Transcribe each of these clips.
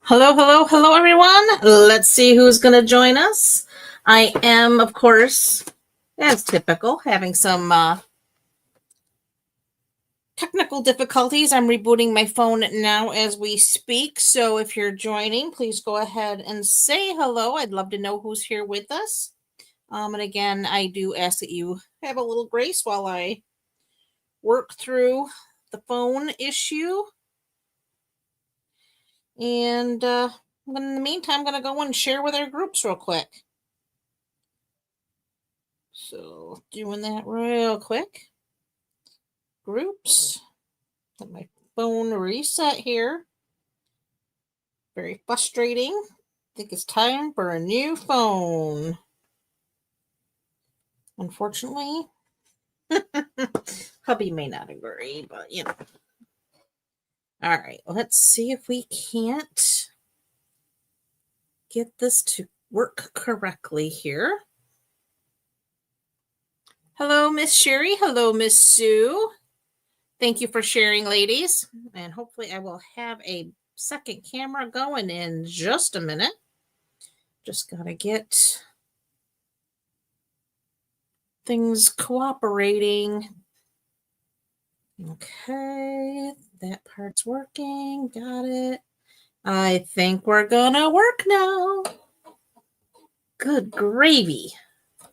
Hello, hello, hello, everyone. Let's see who's going to join us. I am, of course, as typical, having some technical difficulties. I'm rebooting my phone now as we speak. So if you're joining, please go ahead and say hello. I'd love to know who's here with us. And again, I do ask that you have a little grace while I work through the phone issue. And in the meantime, I'm going to go and share with our groups real quick. So doing that real quick. Groups. Let my phone reset here. Very frustrating. I think it's time for a new phone. Unfortunately, hubby may not agree, but you know. All right, let's see if we can't get this to work correctly here. Hello, Miss Sherry. Hello, Miss Sue. Thank you for sharing, ladies. And hopefully I will have a second camera going in just a minute. Just got to get things cooperating. Okay, that part's working. Got it. I think we're gonna work now. Good gravy. I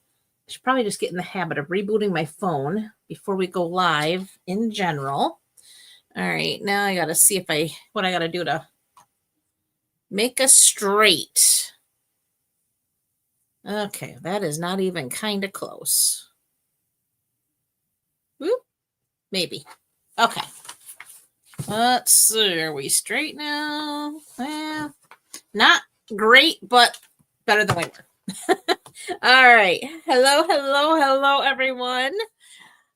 should probably just get in the habit of rebooting my phone before we go live in general. All right, now I gotta see what I gotta do to make us straight. Okay, that is not even kind of close. Whoop, maybe. Okay. Let's see. Are we straight now? Well, not great, but better than we were. All right. Hello, hello, hello, everyone.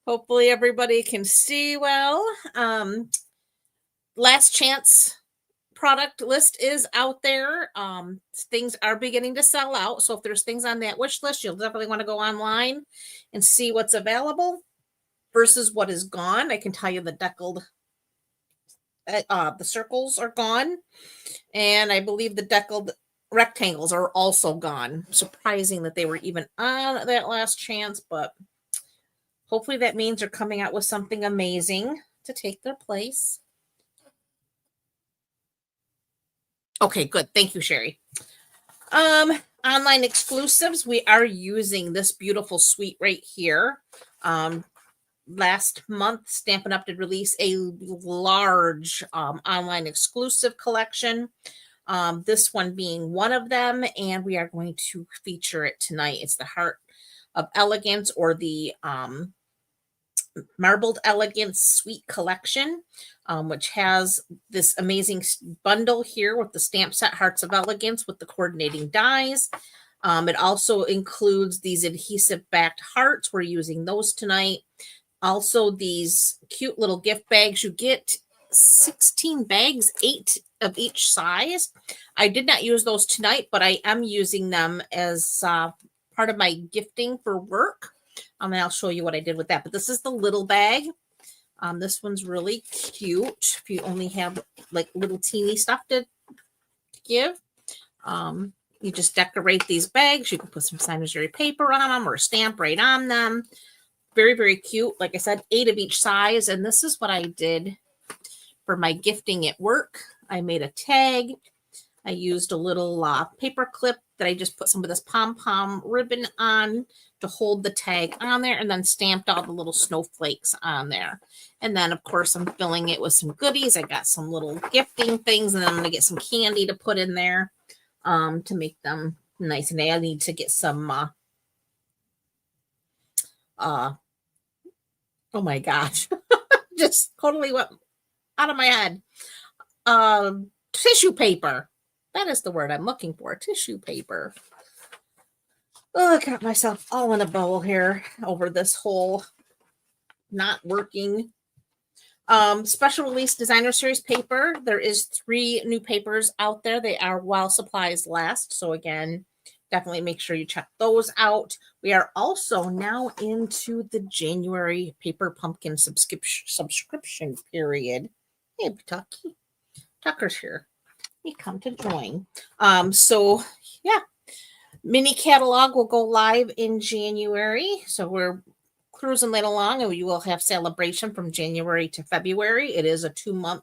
Hopefully everybody can see well. Last chance product list is out there. Things are beginning to sell out. So if there's things on that wish list, you'll definitely want to go online and see what's available versus what is gone. I can tell you the deckled, the circles are gone. And I believe the deckled rectangles are also gone. Surprising that they were even on that last chance, but hopefully that means they're coming out with something amazing to take their place. Okay, good. Thank you, Sherry. Online exclusives, we are using this beautiful suite right here. Last month, Stampin' Up did release a large online exclusive collection. This one being one of them, and we are going to feature it tonight. It's the Heart of Elegance, or the Marbled Elegance Suite Collection, which has this amazing bundle here with the stamp set Hearts of Elegance with the coordinating dies. It also includes these adhesive backed hearts. We're using those tonight. Also, these cute little gift bags. You get 16 bags, 8 of each size. I did not use those tonight, but I am using them as part of my gifting for work. And I'll show you what I did with that. But this is the little bag. This one's really cute. If you only have like little teeny stuff to give, you just decorate these bags. You can put some signage paper on them or a stamp right on them. Very, very cute. Like I said, 8 of each size. And this is what I did for my gifting at work. I made a tag. I used a little paper clip that I just put some of this pom-pom ribbon on to hold the tag on there, and then stamped all the little snowflakes on there. And then, of course, I'm filling it with some goodies. I got some little gifting things, and then I'm going to get some candy to put in there to make them nice. And I need to get some, oh my gosh, just totally went out of my head. Tissue paper. That is the word I'm looking for, tissue paper. Oh, I got myself all in a bowl here over this whole not working. Special release designer series paper. There is 3 new papers out there. They are while supplies last. So again, definitely make sure you check those out. We are also now into the January paper pumpkin subscription period. Hey, Tucker's here. you come to join. So yeah, mini catalog will go live in January. So we're cruising right along, and you will have celebration from January to February. It is a 2-month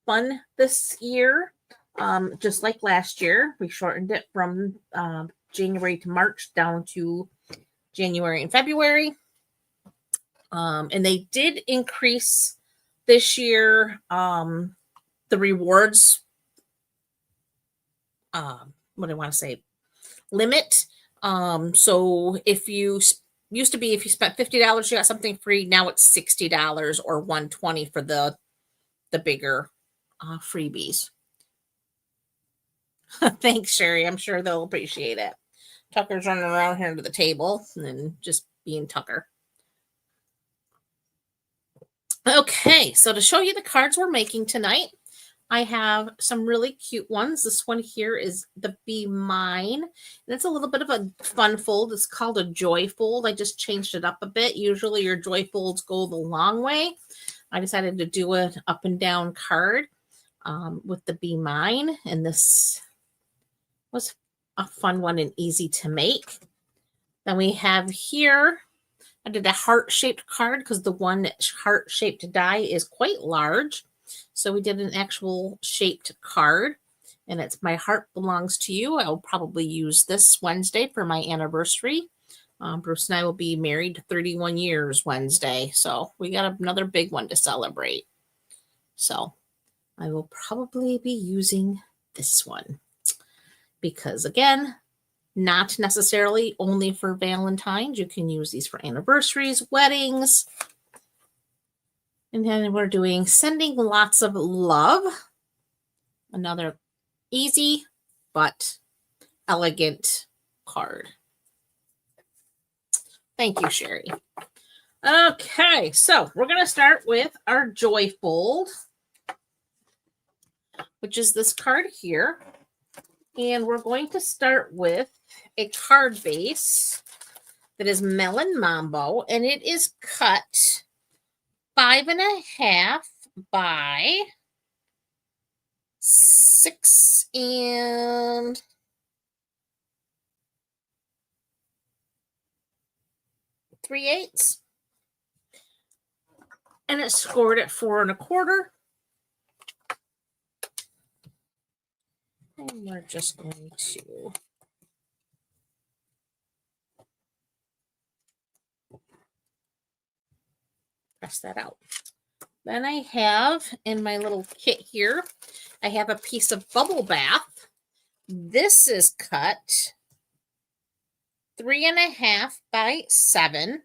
fun this year. Just like last year, we shortened it from January to March down to January and February. And they did increase this year the rewards. What do I want to say? Limit. So if you used to be, if you spent $50, you got something free. Now it's $60 or $120 for the bigger freebies. Thanks, Sherry. I'm sure they'll appreciate it. Tucker's running around here to the table and just being Tucker. Okay, so to show you the cards we're making tonight, I have some really cute ones. This one here is the Be Mine. And it's a little bit of a fun fold. It's called a joy fold. I just changed it up a bit. Usually your joy folds go the long way. I decided to do an up and down card with the Be Mine. And this was a fun one and easy to make. Then we have here, I did a heart-shaped card because the one heart-shaped die is quite large. So we did an actual shaped card, and it's My Heart Belongs to You. I'll probably use this Wednesday for my anniversary. Bruce and I will be married 31 years Wednesday, so we got another big one to celebrate. So I will probably be using this one because, again, not necessarily only for Valentine's. You can use these for anniversaries, weddings. And then we're doing Sending Lots of Love. Another easy but elegant card. Thank you, Sherry. Okay, so we're going to start with our Joy Fold, which is this card here. And we're going to start with a card base that is Melon Mambo, and it is cut 5.5 by 6 3/8. And it's scored at 4 1/4. And we're just going to press that out. Then I have in my little kit here, I have a piece of bubble bath. This is cut 3.5 by 7,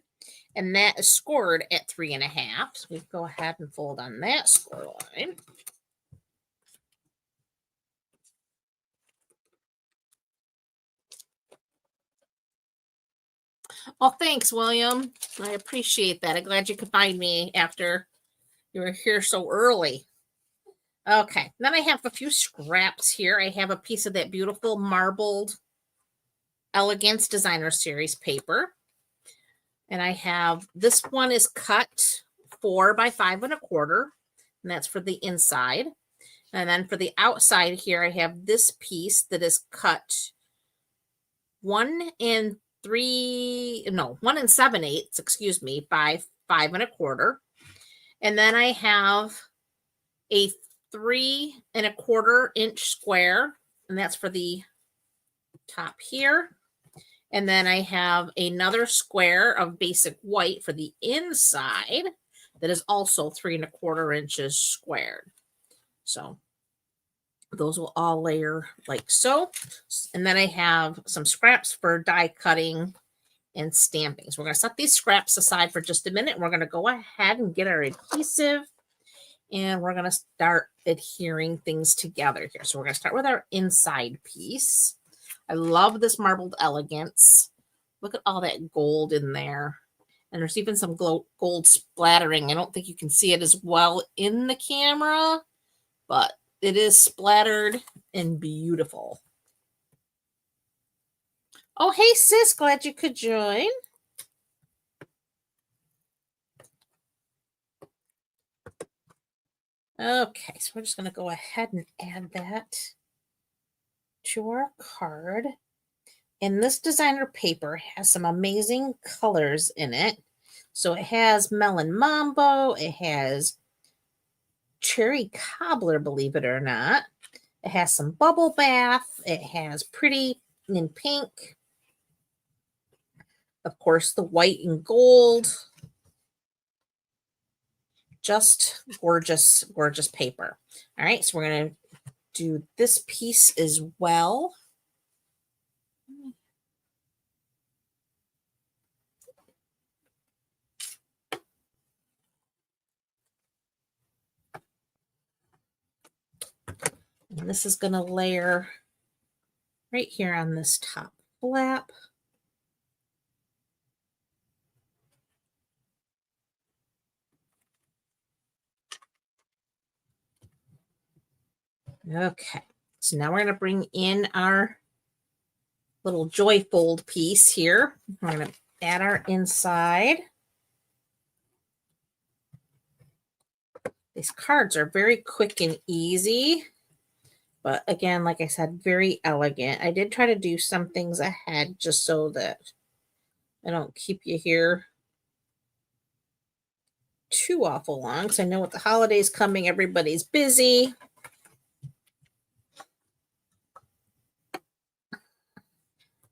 and that is scored at 3.5. So we go ahead and fold on that score line. Oh, thanks, William. I appreciate that. I'm glad you could find me after you were here so early. Okay, then I have a few scraps here. I have a piece of that beautiful marbled Elegance Designer Series paper. And I have, this one is cut 4 by 5 1/4, and that's for the inside. And then for the outside here, I have this piece that is cut 1 7/8, excuse me, by 5 1/4. And then I have a 3 1/4 inch square, and that's for the top here. And then I have another square of basic white for the inside that is also 3 1/4 inches squared. So those will all layer like so. And then I have some scraps for die cutting and stamping. So we're going to set these scraps aside for just a minute. We're going to go ahead and get our adhesive, and we're going to start adhering things together here. So we're going to start with our inside piece. I love this marbled Elegance. Look at all that gold in there. And there's even some gold splattering. I don't think you can see it as well in the camera, but it is splattered and beautiful. Oh, hey, sis. Glad you could join. Okay, so we're just going to go ahead and add that to our card. And this designer paper has some amazing colors in it. So it has Melon Mambo, it has Cherry Cobbler, believe it or not. It has some Bubble Bath, it has Pretty in Pink, of course, the white and gold. Just gorgeous, gorgeous paper. All right, so we're going to do this piece as well. And this is going to layer right here on this top flap. Okay, so now we're going to bring in our little joy fold piece here. We're going to add our inside. These cards are very quick and easy, but again, like I said, very elegant. I did try to do some things ahead just so that I don't keep you here too awful long, because I know with the holidays coming, everybody's busy.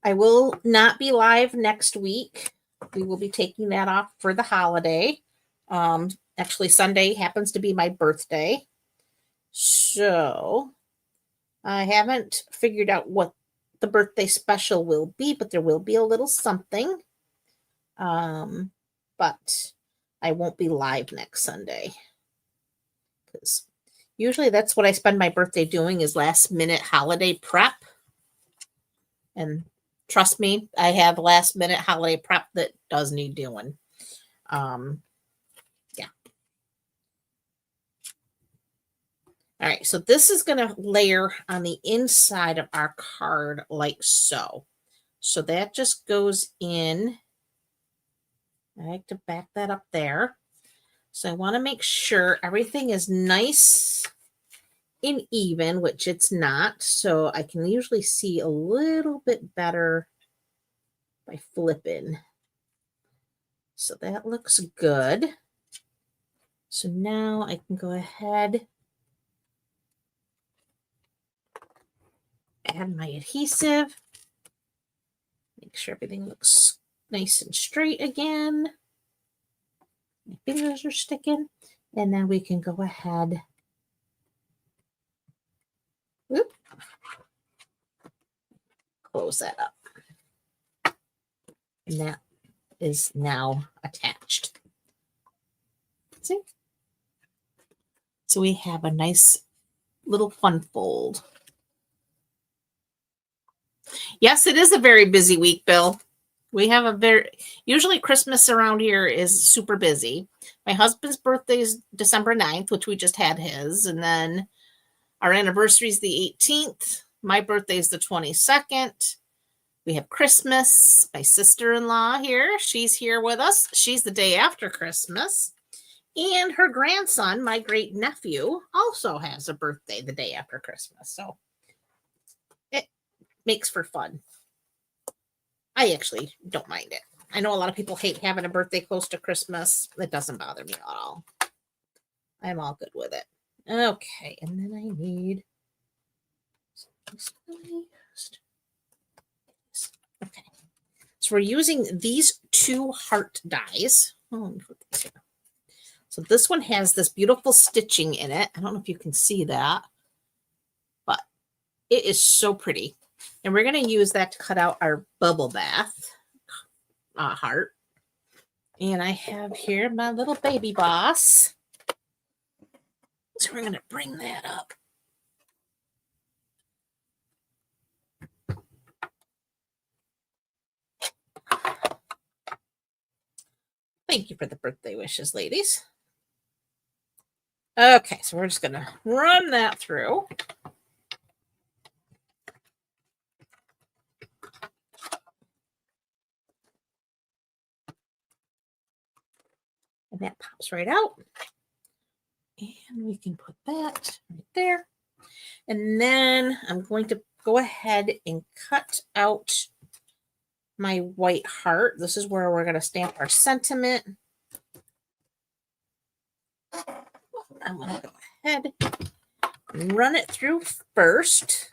I will not be live next week. We will be taking that off for the holiday. Actually, Sunday happens to be my birthday. So I haven't figured out what the birthday special will be, but there will be a little something. But I won't be live next Sunday, because usually that's what I spend my birthday doing, is last minute holiday prep. And trust me, I have last minute holiday prep that does need doing. Yeah. All right, so this is going to layer on the inside of our card like so. So that just goes in. I like to back that up there. So I want to make sure everything is nice and even, which it's not. So I can usually see a little bit better by flipping. So that looks good. So now I can go ahead, add my adhesive, make sure everything looks nice and straight again. My fingers are sticking. And then we can go ahead. Whoop, close that up. And that is now attached. See? So we have a nice little fun fold. Yes, it is a very busy week, Bill. We have usually Christmas around here is super busy. My husband's birthday is December 9th, which we just had his. And then our anniversary is the 18th. My birthday is the 22nd. We have Christmas. My sister-in-law here, she's here with us. She's the day after Christmas. And her grandson, my great nephew, also has a birthday the day after Christmas. So it makes for fun. I actually don't mind it. I know a lot of people hate having a birthday close to Christmas. It doesn't bother me at all. I'm all good with it. Okay, and then I need. Okay, so we're using these two heart dies. Oh, let me put these here. So this one has this beautiful stitching in it. I don't know if you can see that, but it is so pretty. And we're going to use that to cut out our bubble bath heart. And I have here my little baby boss. So we're going to bring that up. Thank you for the birthday wishes, ladies. Okay, so we're just going to run that through. And that pops right out. And we can put that right there. And then I'm going to go ahead and cut out my white heart. This is where we're going to stamp our sentiment. I'm going to go ahead and run it through first.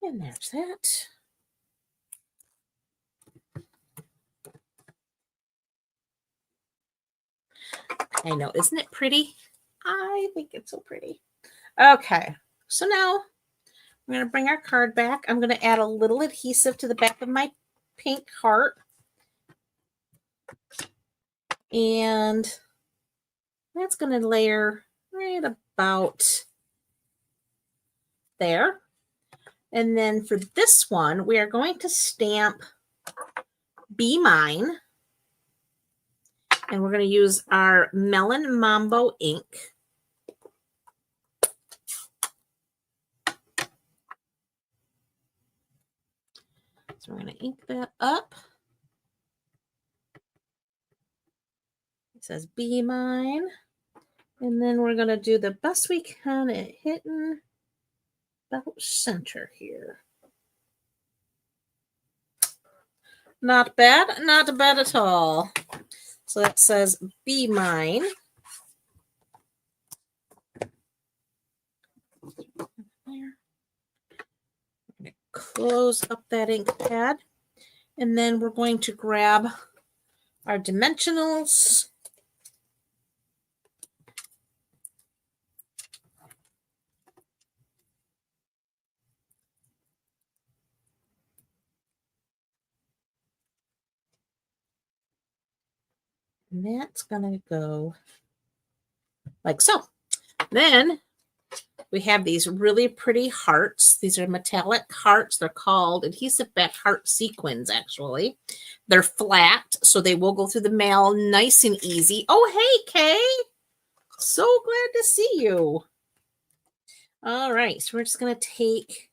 And there's that. I know, isn't it pretty? I think it's so pretty. Okay, so now I'm going to bring our card back. I'm going to add a little adhesive to the back of my pink heart. And that's going to layer right about there. And then for this one, we are going to stamp Be Mine. And we're going to use our Melon Mambo ink. So we're going to ink that up. It says Be Mine. And then we're going to do the best we can at hitting about center here. Not bad, not bad at all. So that says Be Mine. There. I'm going to close up that ink pad. And then we're going to grab our dimensionals. And that's going to go like so. Then we have these really pretty hearts. These are metallic hearts. They're called adhesive back heart sequins, actually. They're flat, so they will go through the mail nice and easy. Oh, hey, Kay. So glad to see you. All right, so we're just going to take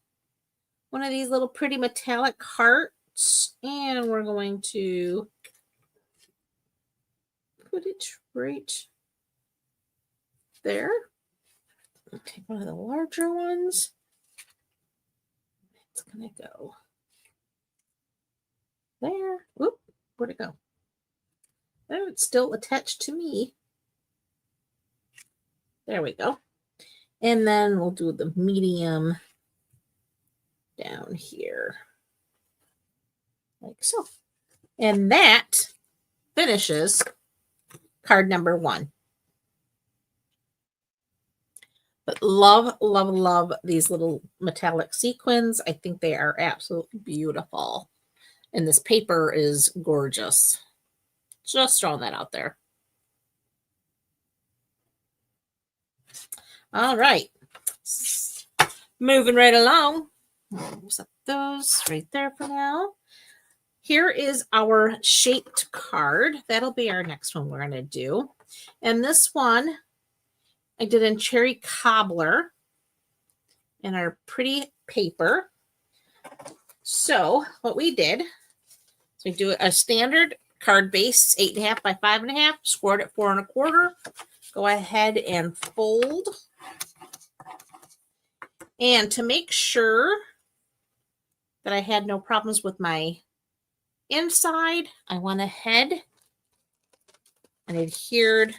one of these little pretty metallic hearts, and we're going to put it right there. I'll take one of the larger ones. It's going to go there. Whoop, where'd it go? Oh, it's still attached to me. There we go. And then we'll do the medium down here. Like so. And that finishes card number 1. But love, love, love these little metallic sequins. I think they are absolutely beautiful. And this paper is gorgeous. Just throwing that out there. All right. Moving right along. We'll set those right there for now. Here is our shaped card. That'll be our next one we're going to do. And this one I did in cherry cobbler in our pretty paper. So what we did is we do a standard card base, 8.5 by 5.5, scored at 4 1/4. Go ahead and fold. And to make sure that I had no problems with my inside, I went ahead and adhered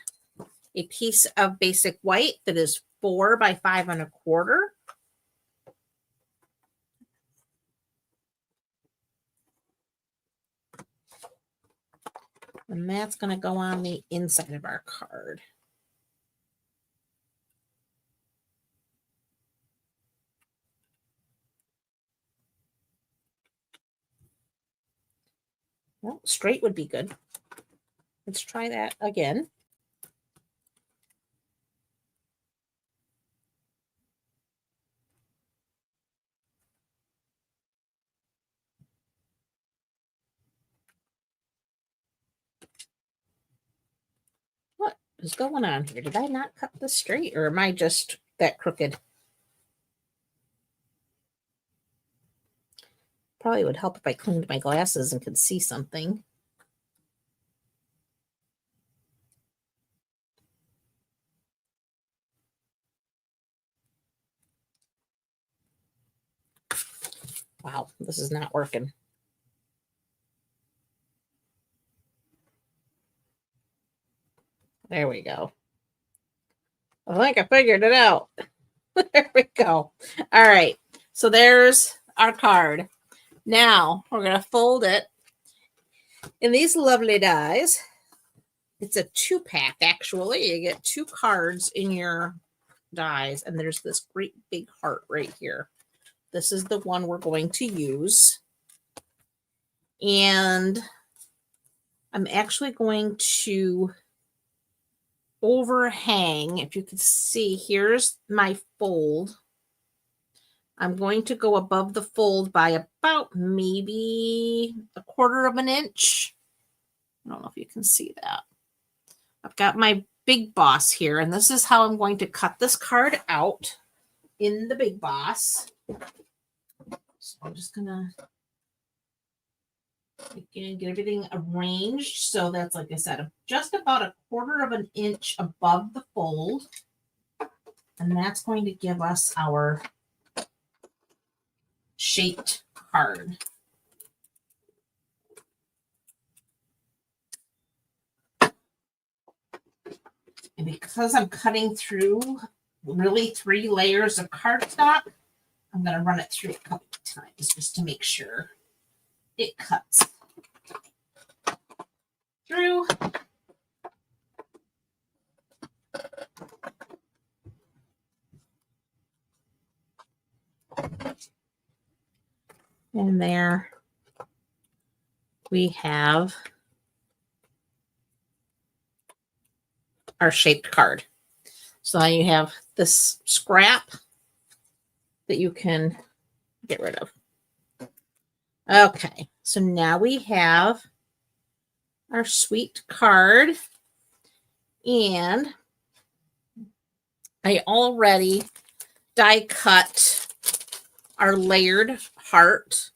a piece of basic white that is 4 by 5 1/4. And that's going to go on the inside of our card. Well, straight would be good. Let's try that again. What is going on here? Did I not cut this straight, or am I just that crooked? Probably would help if I cleaned my glasses and could see something. Wow, this is not working. There we go. I think I figured it out. There we go. All right. So there's our card. Now we're going to fold it in these lovely dies. It's a 2-pack, actually. You get 2 cards in your dies, and there's this great big heart right here. This is the one we're going to use. And I'm actually going to overhang. If you can see, here's my fold. I'm going to go above the fold by about maybe 1/4 of an inch. I don't know if you can see that. I've got my big boss here, and this is how I'm going to cut this card out in the big boss. So I'm just gonna again get everything arranged so that's, like I said, just about 1/4 of an inch above the fold, and that's going to give us our shaped card. And because I'm cutting through really 3 layers of cardstock, I'm going to run it through a couple of times just to make sure it cuts through. And there we have our shaped card. So now you have this scrap that you can get rid of. Okay, so now we have our sweet card, and I already die cut our layered heart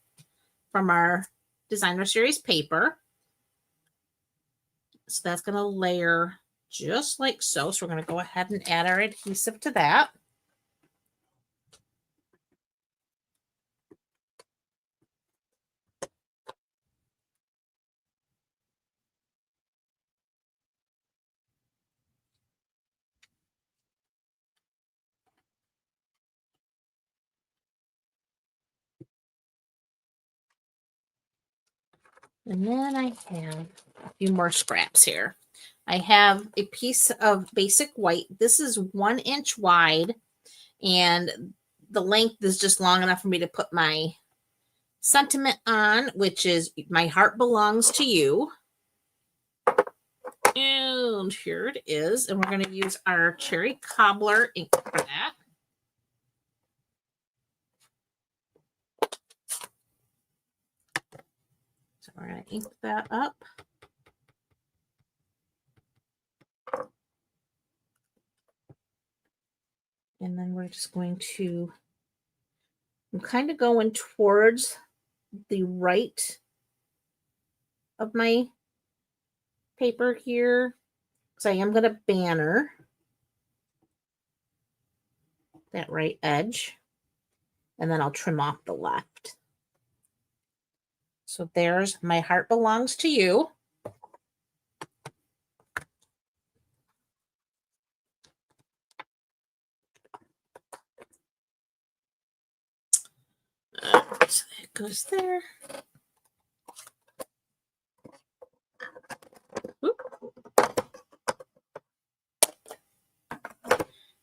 from our designer series paper. So that's going to layer just like so. So we're going to go ahead and add our adhesive to that. And then I have a few more scraps here. I have a piece of basic white. This is 1 inch wide, and the length is just long enough for me to put my sentiment on, which is "My heart belongs to you." And here it is. And we're going to use our cherry cobbler ink for that. So we're going to ink that up. And then we're just going to, I'm kind of going towards the right of my paper here, because I am going to banner that right edge, and then I'll trim off the left. So there's "My heart belongs to you." So that goes there. Oop.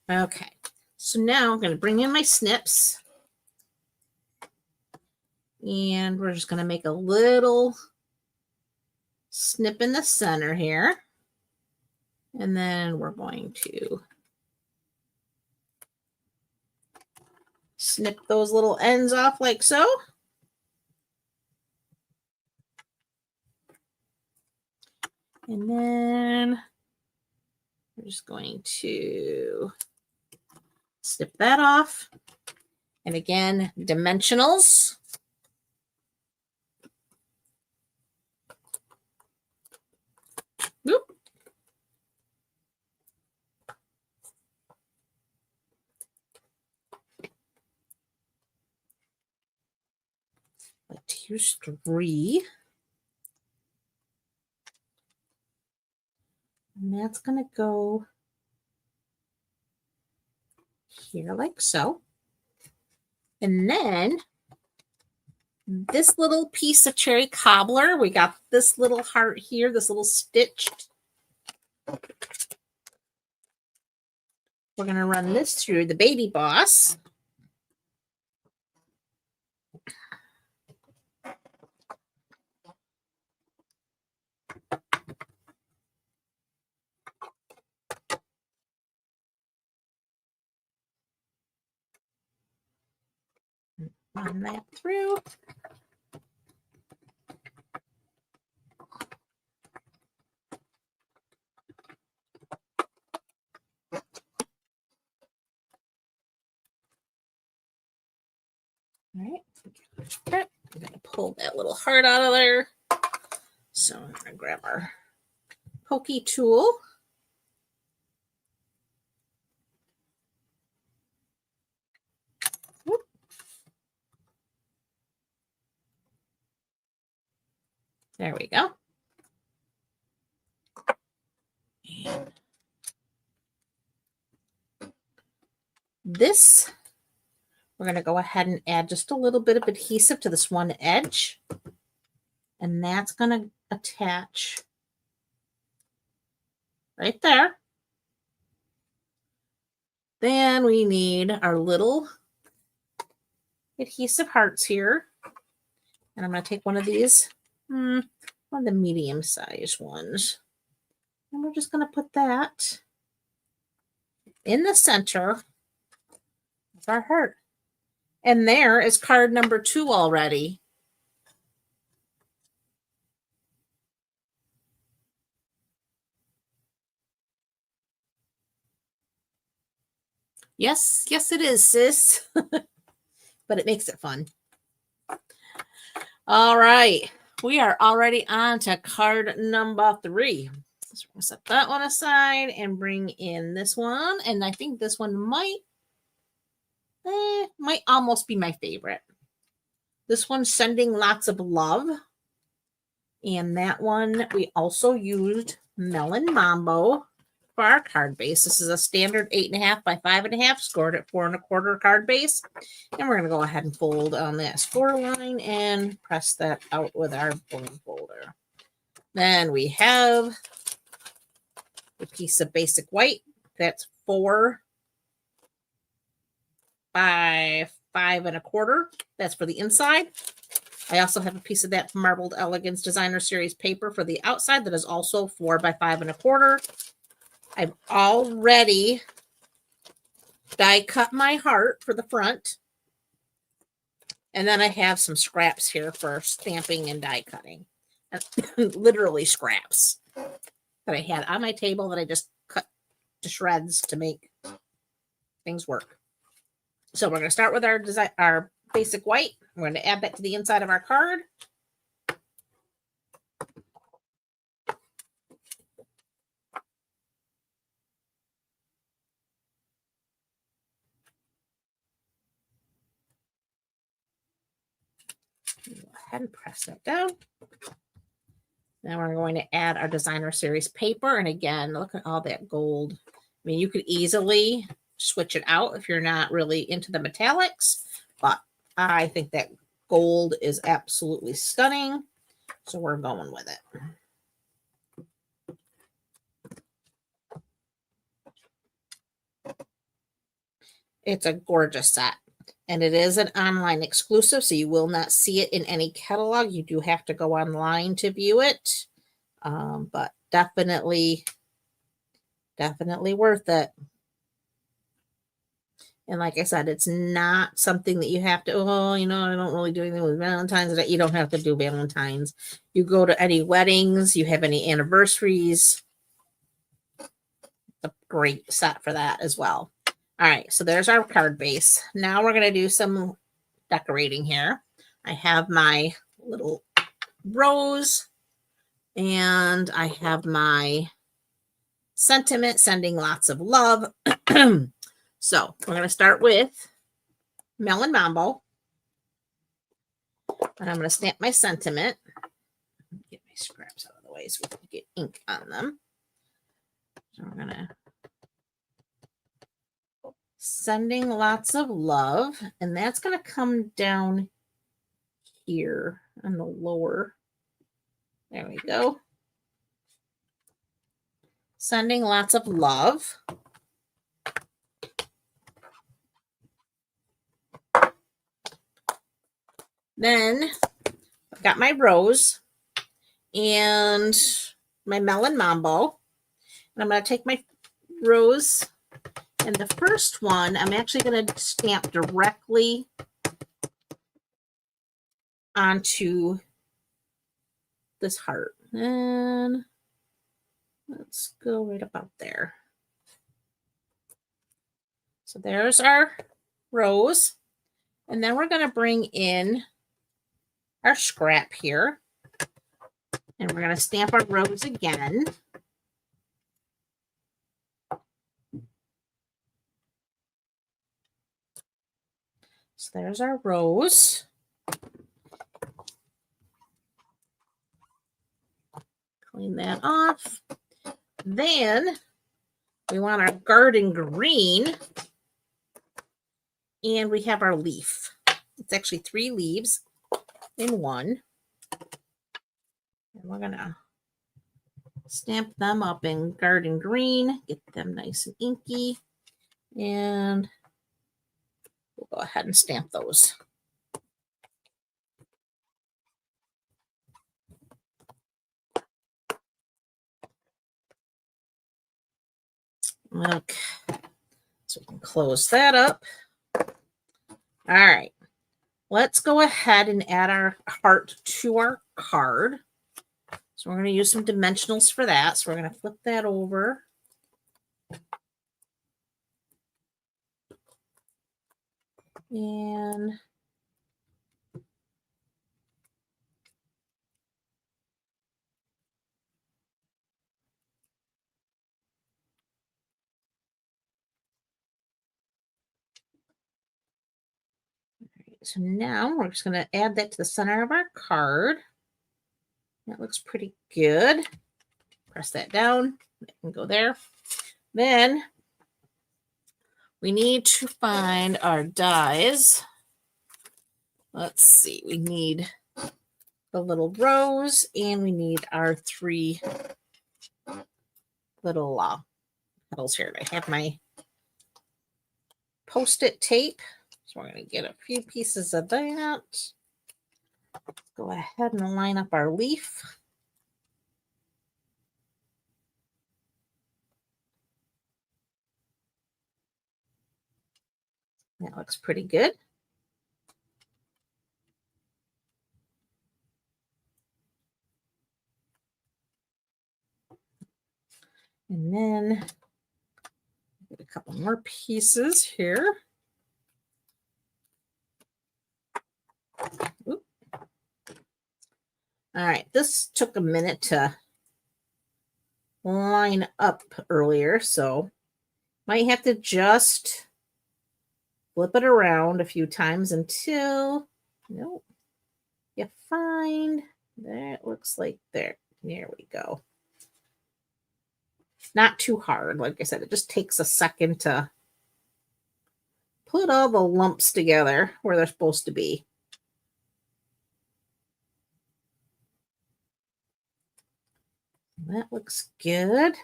Okay, so now I'm going to bring in my snips, and we're just going to make a little snip in the center here, and then we're going to snip those little ends off like so. And then we're just going to snip that off. And again, dimensionals. here's 3. And that's going to go here like so. And then this little piece of cherry cobbler, we got this little heart here, this little stitched. We're going to run this through the Baby Boss. Run that through. All right, I'm going to pull that little heart out of there. So I'm going to grab our pokey tool. Whoop. There we go. And this, we're going to go ahead and add just a little bit of adhesive to this one edge. And that's going to attach right there. Then we need our little adhesive hearts here. And I'm going to take one of these, one of the medium-sized ones. And we're just going to put that in the center of our heart. And there is card number 2 already. Yes, yes it is, sis. But it makes it fun. All right. We are already on to card number 3. So we're going to set that one aside and bring in this one. And I think this one might almost be my favorite. This one's Sending Lots of Love. And that one, we also used Melon Mambo for our card base. This is a standard 8.5 by 5.5, scored at 4 1/4 card base. And we're going to go ahead and fold on that score line and press that out with our bone folder. Then we have a piece of basic white. That's 4 by 5 1/4. That's for the inside. I also have a piece of that marbled Elegance Designer Series paper for the outside that is also 4 by 5 1/4. I've already die cut my heart for the front. And then I have some scraps here for stamping and die cutting. Literally scraps that I had on my table that I just cut to shreds to make things work. So we're going to start with our basic white. We're going to add that to the inside of our card. Go ahead and press that down. Then we're going to add our Designer Series paper. And again, look at all that gold. I mean, you could easily switch it out if you're not really into the metallics, but I think that gold is absolutely stunning. So we're going with it. It's a gorgeous set. And it is an online exclusive, so you will not see it in any catalog. You do have to go online to view it. But definitely worth it. And like I said, it's not something that you have to, I don't really do anything with Valentine's. You don't have to do Valentine's. You go to any weddings, you have any anniversaries. A great set for that as well. All right, so there's our card base. Now we're going to do some decorating here. I have my little rose, and I have my sentiment, Sending Lots of Love. So we're going to start with Melon Mambo. And I'm going to stamp my sentiment. Get my scraps out of the way so we can get ink on them. So we're going to sending lots of love, and that's going to come down here on the lower. There we go. Sending lots of love. Then I've got my rose and my melon mambo. And I'm going to take my rose, and the first one I'm actually going to stamp directly onto this heart. And let's go right about there. So there's our rose. And then we're going to bring in our scrap here. And we're going to stamp our rose again. So there's our rose. Clean that off. Then we want our garden green. And we have our leaf. It's actually 3 leaves in one. And we're going to stamp them up in garden green, get them nice and inky. And we'll go ahead and stamp those. Okay, so we can close that up. All right, let's go ahead and add our heart to our card. So we're going to use some dimensionals for that. So we're going to flip that over. And so now we're just going to add that to the center of our card. That looks pretty good. Press that down. It can go there. Then we need to find our dies. Let's see. We need the little rose, and we need our 3 little petals here. I have my Post-it tape. So we're going to get a few pieces of that. Go ahead and line up our leaf. That looks pretty good. And then get a couple more pieces here. Oop. All right, this took a minute to line up earlier, so might have to just flip it around a few times until you find that looks like there. There we go. Not too hard. Like I said, it just takes a second to put all the lumps together where they're supposed to be. That looks good.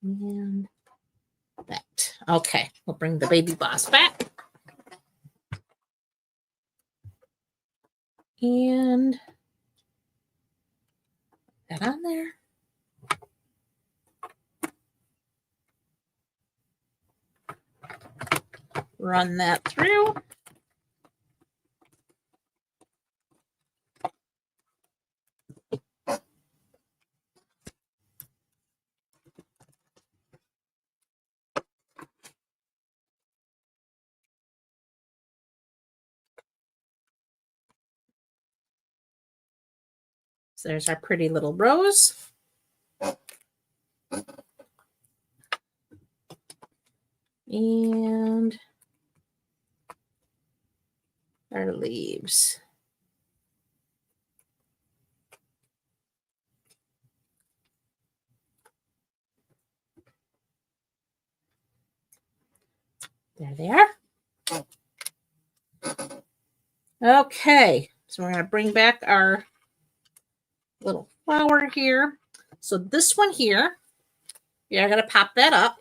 And that. Okay, we'll bring the baby boss back. And that on there. Run that through. So there's our pretty little rose. And our leaves. There they are. Okay, so we're going to bring back our little flower here. So this one here, you're going to pop that up.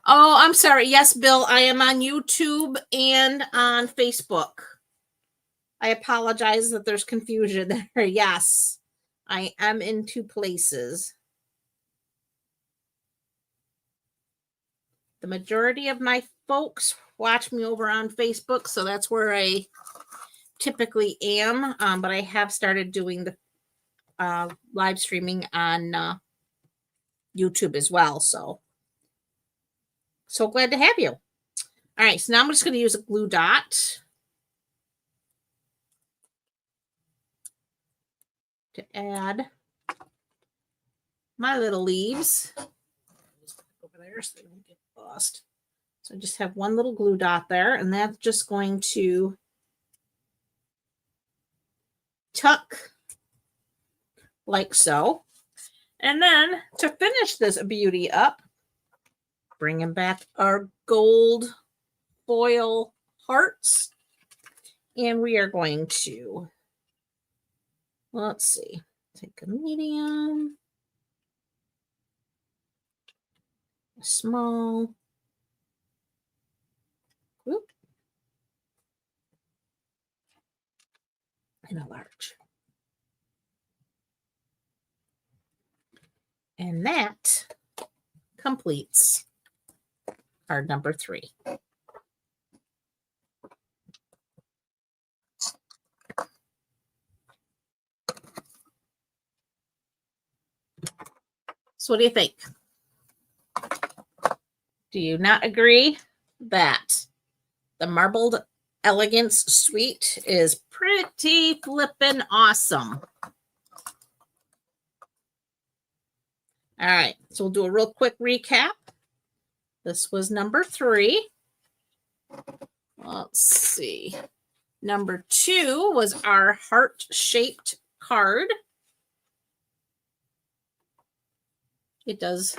Oh, I'm sorry. Yes, Bill, I am on YouTube and on Facebook. I apologize that there's confusion there. Yes, I am in 2 places. The majority of my folks watch me over on Facebook, so that's where I typically am. But I have started doing the live streaming on YouTube as well. So glad to have you. All right, so now I'm just going to use a glue dot to add my little leaves over there so they don't get lost. So I just have one little glue dot there, and that's just going to tuck like so. And then to finish this beauty up, bringing back our gold foil hearts. And we are going to, let's see, take a medium, a small, whoop, and a large. And that completes our number 3. So what do you think? Do you not agree that the marbled Elegance Suite is pretty flippin' awesome? All right, so we'll do a real quick recap. This was number 3. Let's see. Number 2 was our heart-shaped card. It does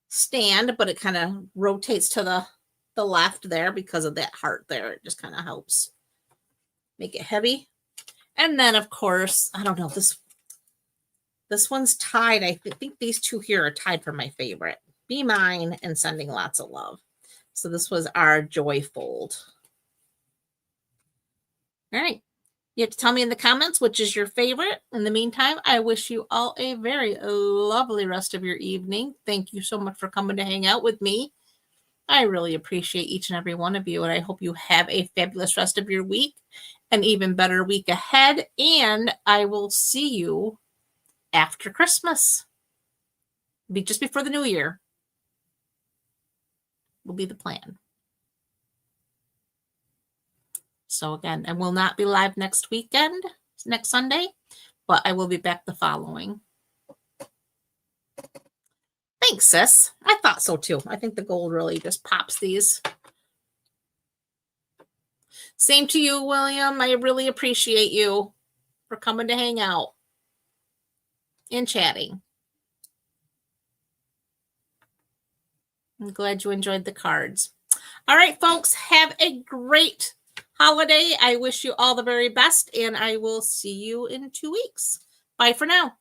stand, but it kind of rotates to the left there because of that heart there. It just kind of helps make it heavy. And then, of course, I don't know, this one's tied. I think these 2 here are tied for my favorite. Be Mine and Sending Lots of Love. So this was our Joy Fold. All right. You have to tell me in the comments which is your favorite. In the meantime, I wish you all a very lovely rest of your evening. Thank you so much for coming to hang out with me. I really appreciate each and every one of you, and I hope you have a fabulous rest of your week, an even better week ahead, and I will see you after Christmas. Be just before the new year will be the plan. So again, I will not be live next Sunday, but I will be back the following. Thanks, sis. I thought so too. I think the gold really just pops these. Same to you, William. I really appreciate you for coming to hang out and chatting. I'm glad you enjoyed the cards. All right, folks, have a great holiday. I wish you all the very best, and I will see you in 2 weeks. Bye for now.